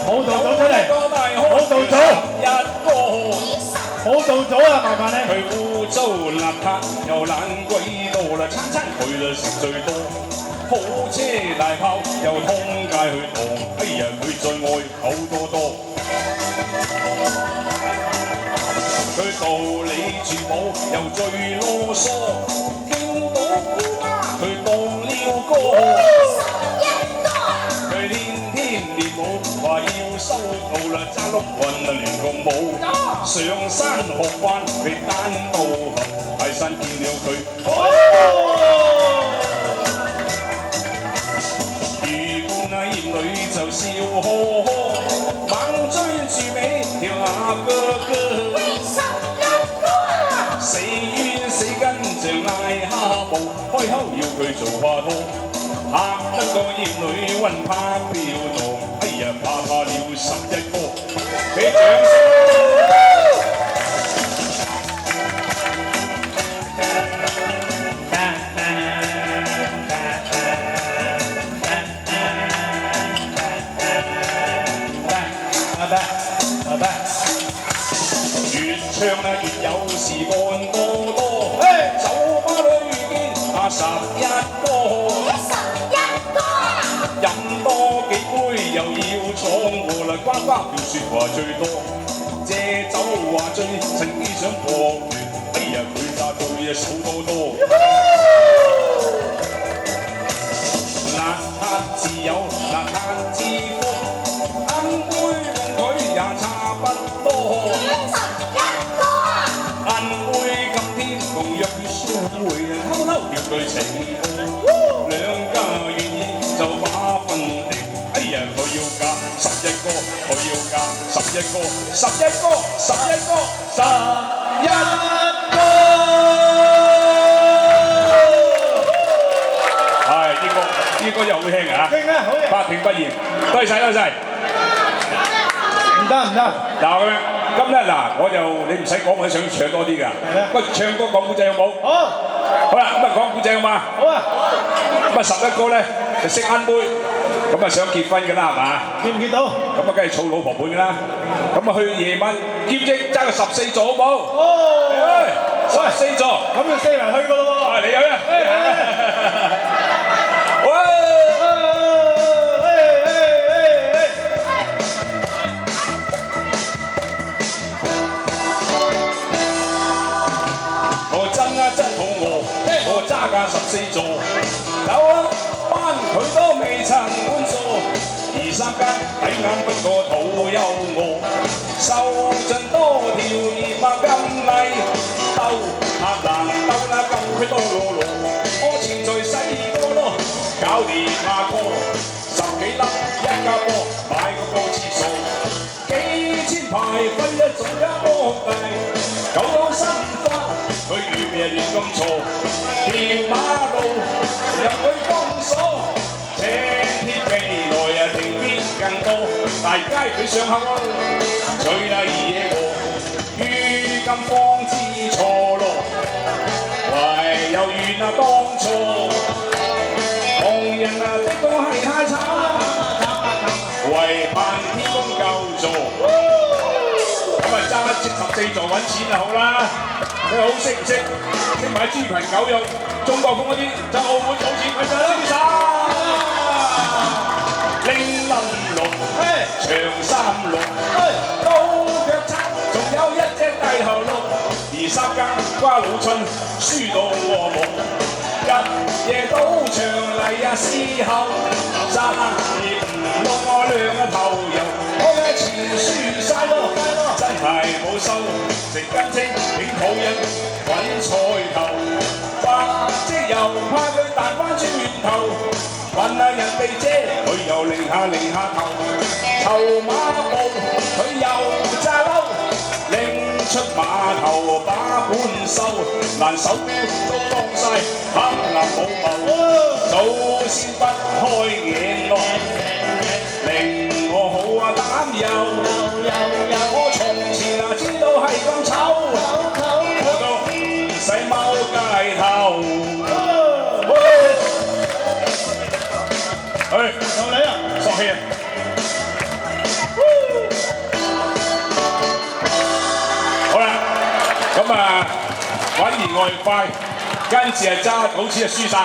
舞蹈組出嚟，舞蹈組，舞蹈組啊，麻煩你。佢污糟邋遢又懶鬼多啦，餐佢就食最多。好車大炮又通街去蕩，哎呀佢最愛口多多。佢道理住寶又最囉嗦，見到姑媽佢當了歌。佢天天練舞話要收到啦，揸碌棍啊亂咁舞。上山學慣佢單刀合，大山見了佢。眼裏就笑呵呵，猛追住尾條鴨哥哥，死冤死根像癩蝦布，開口要佢做花拖，嚇得個葉女魂怕飆蕩，哎呀怕了11個，俾掌聲。越唱啊越有事幹多多，酒吧裏遇見11個，飲多幾杯又要闖禍啦，呱呱叫説話最多，借酒話醉，趁機想破斷，哎呀佢扎對啊數多多，邋遢自有邋遢自福，銀杯同佢也差不多。同若要相會，偷偷叫對情歌，兩家願意就把分定。哎呀，我要嫁11個，我要嫁11個，11個，11個，11個。係呢個又好聽啊！聽啊，好嘅。百聽不厭，多謝多謝。唔得唔得，嗱咁樣。咁咧嗱，我就你唔使講，我想唱多啲㗎。不過唱歌講古仔好冇？好。好啦，咁啊講古仔好嘛？好啊。咁啊11個咧就識慳杯，咁啊想結婚㗎啦係嘛？見唔見到？咁啊梗係儲老婆本㗎啦。咁啊去夜晚兼職爭個14座好冇？哦。14座。咁就4人去㗎咯喎。啊，你有咩？揸架14座，有一班佢都未曾滿座，2、3間睇眼不過肚又餓，受盡多條200金禮，鬥客難鬥啦咁佢多羅羅，我前在細個咯，搞掂下個10幾粒一家波，買個廁所，幾千排分一種一摩地，九樓新花佢遇咩亂咁錯。條馬路入去封鎖，青天未來啊停邊更多，大街佢上客咯，最低野過，於今方知錯咯，唯有怨啊當初，窮人啊的確係太慘，唯盼天公救助，咁啊揸一隻14座揾錢就好啦。你好識唔識？識買豬群狗肉，中國風嗰啲就澳門賭錢佢就瀟灑。拎冧龍，長衫龍，刀腳叉，仲有一隻大頭龍，2、3間瓜老春輸到和睦，日夜賭場嚟啊時候，爭業唔落我兩頭油，我嘅錢輸晒咯，真係冇收。食根青挺好人揾菜頭，或者又怕佢彈翻轉頭，問下人哋姐，佢又擰下頭，頭馬步佢又揸嬲，拎出碼頭把本收，難手錶都當晒黑藍冇謀，早先不開眼咯，令我好啊擔憂。我從前啊知道係咁醜，我都唔使踎街頭。到你啊，索氣啊！咁啊，穩而外快，跟住係揸賭錢就輸晒，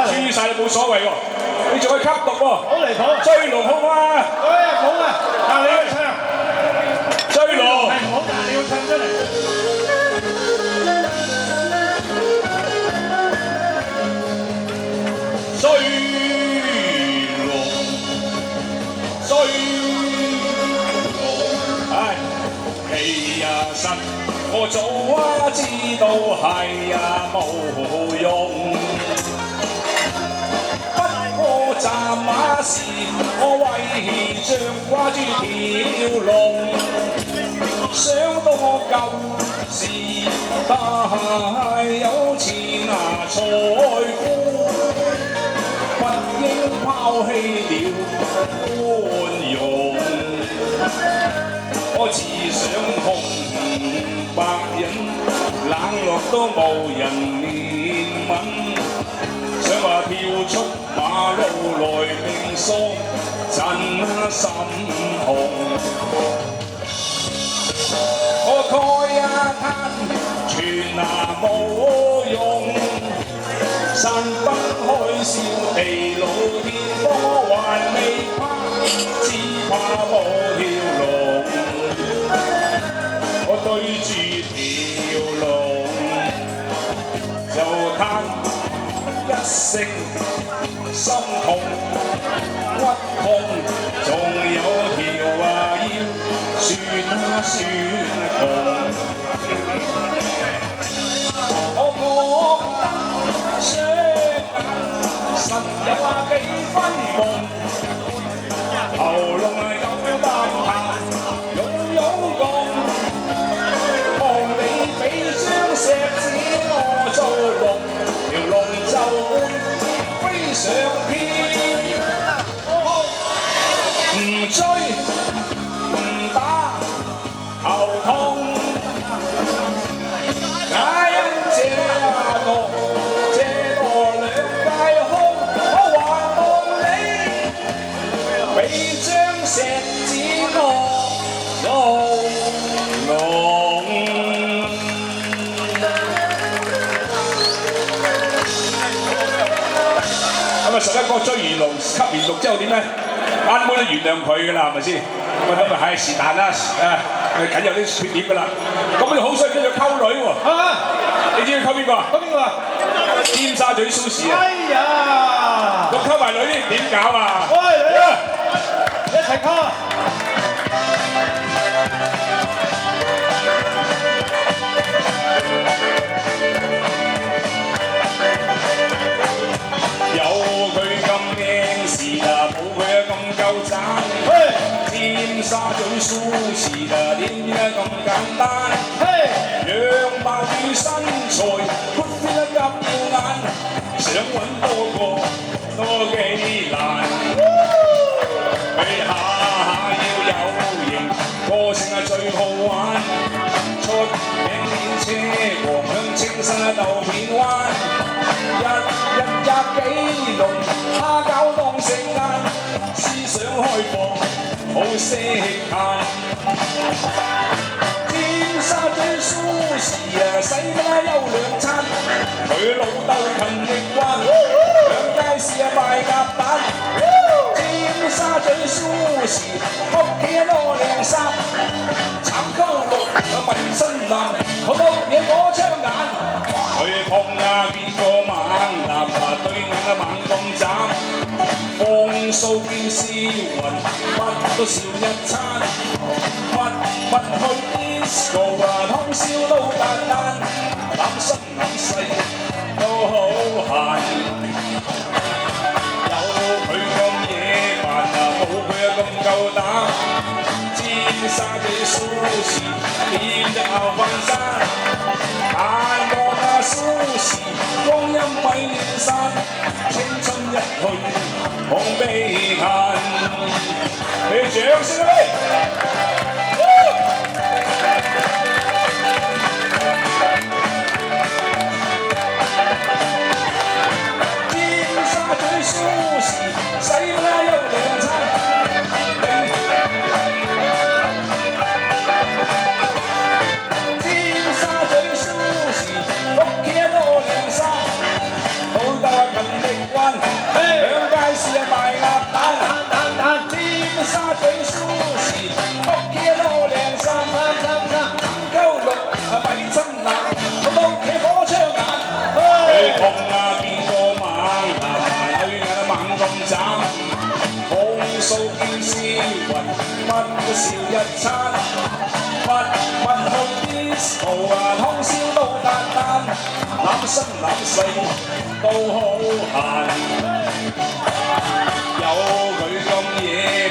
輸晒你冇所謂喎，你仲可以吸毒喎，好離譜，追龍好嗎？好啊，但你要唱，追龍係唔好，但你要唱出嚟。追龍，追龍，唉，其實我早知道係冇用。不過站馬時，我為着掛住條龍，想到我舊時大有錢財富。不應拋棄了寬容，我只想同白人冷落都無人憐憫，想話跳出馬路來命喪震心痛。我蓋一攤全拿冇用。山崩開笑地老天荒還未怕，只怕冇條龍。我對住條龍就嘆一聲心痛骨痛，仲有條腰酸痛。實有幾分夢，喉嚨有啖痰，擁共，望你俾張石子我做龍，條龍就會飛上天。唔追唔打頭痛，假因這個。石子我做龍，咁啊11個追完龍，吸完毒之後點咧？班妹都原諒佢㗎啦，係咪先？咁咪係是但啦，緊有啲缺點㗎啦。咁你好衰，跟住溝女喎。你知佢溝邊個啊？溝邊個啊？尖沙咀蘇士啊！哎呀！咁溝埋女點搞啊？喂，嚟啦！一齊溝啊！有佢咁靚時啊，冇佢咁夠膽。尖沙咀蘇士啊，點解咁簡單？樣貌與身材，闊邊一夾耀眼，想揾多個多幾難。佢下下要有型，個性係最好玩，出名練車王向青山鬥片灣，日幾龍，蝦餃當食晏，思想開放，好識彈。尖沙咀蘇士啊，使乜休兩餐？佢老豆勤力慣，響街市啊賣鴨蛋。尖沙咀蘇士，屋企多靚衫，橙溝綠啊紋身男，好多嘢攞槍眼。佢碰啊見個猛男啊，對眼啊猛咁眨，風騷見笑雲，乜都笑一餐。密去 disco 啊，通宵都簡單，攬心攬細都好閒。有佢咁野蠻啊，冇佢咁夠膽。尖沙咀蘇士點只牛瞓山，眼望啊蘇士，光陰咪亂散，青春一去望悲嘆。你掌聲啊！尖沙咀笑一餐，密去 disco 啊，通宵都單單，攬生攬死都好閒。有佢咁野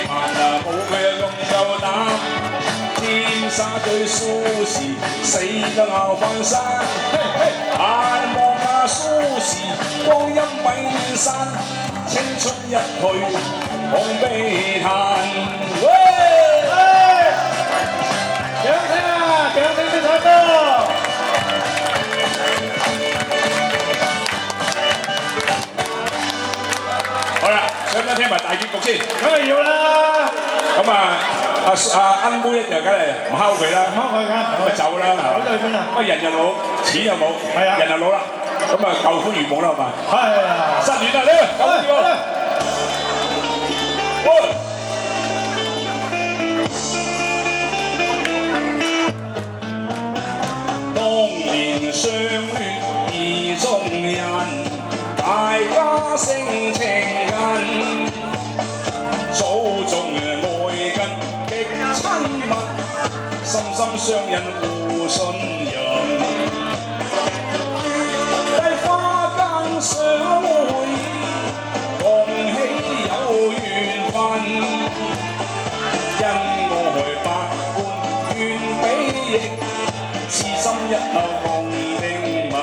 蠻啊，冇佢咁夠膽。尖沙咀蘇士死得拗翻生，眼望下蘇士光陰米散，青春一去望悲嘆。喂！掌聲啊！掌聲呢首歌。好啦，想唔想聽埋大結局先？梗係要啦。咁啊，阿恩妹就梗係唔敲佢啦，唔好佢㗎，咁咪走啦。走咗去邊啊？乜人又老，錢又冇，係啊，人又老啦，咁啊舊歡如夢啦，係嘛？係啊。失戀啦，呢個九個。當年相戀意中人，大家性情近，祖宗愛根極親密，心心相印互信任。繼花間相會，共喜有緣分，因愛百般願比翼，痴心一縷共定盟。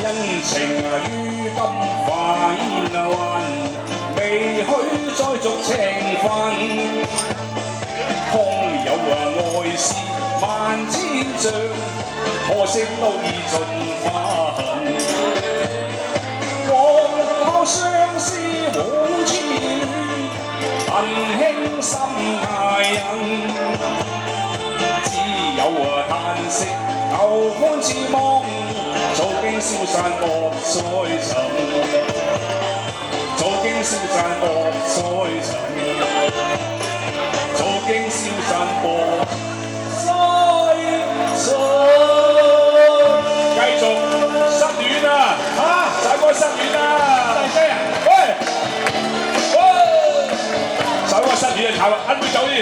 恩情於今快運，未許再續情分。空有愛是萬千丈，可惜都已盡化痕。往後相思無痴戀，恨輕心愛人。只有嘆息舊歡似夢，早經消散莫再尋，早經消散莫再尋，早經消散莫再尋。繼續失戀啊！仔哥失戀啊！大聲啊！喂！喂！仔哥失戀啊！炒啊！恩妹走先。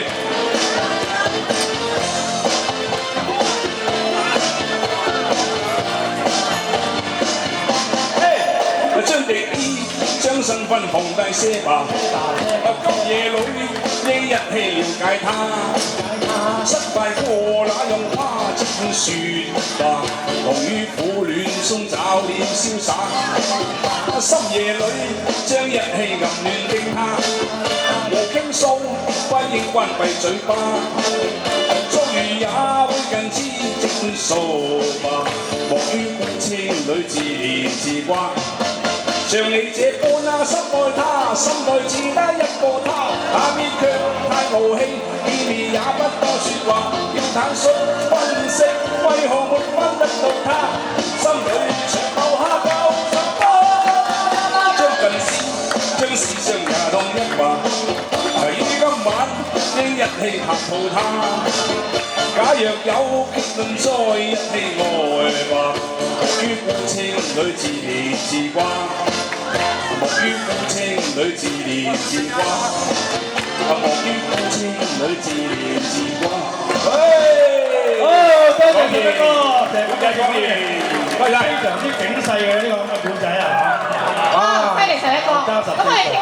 將敵意，將身份放低些吧。今夜裏呢一氣了解他，失敗過那用花針説話，同於苦戀中找點瀟灑。深夜裏將一氣暗戀的他，無傾訴，不應關閉嘴巴，遭遇也會近知正數吧。莫於孤清裏自憐自掛。像你這般啊，深愛他，心內只得一個他，下面卻太傲氣，見面也不多説話，要坦率分析，為何沒分得到他，心裏長留下舊傷疤。將近視，將視像也當一話，於今晚應一氣拍套他。假若有結論，再一氣愛吧，於孤清裏自憐自掛。莫於孤清裏自憐自掛，莫於孤清裏自憐自掛。多謝你哥，謝謝講嘢，非常之警世嘅呢個咁嘅故仔啊！哇，犀利，成一個，咁我哋。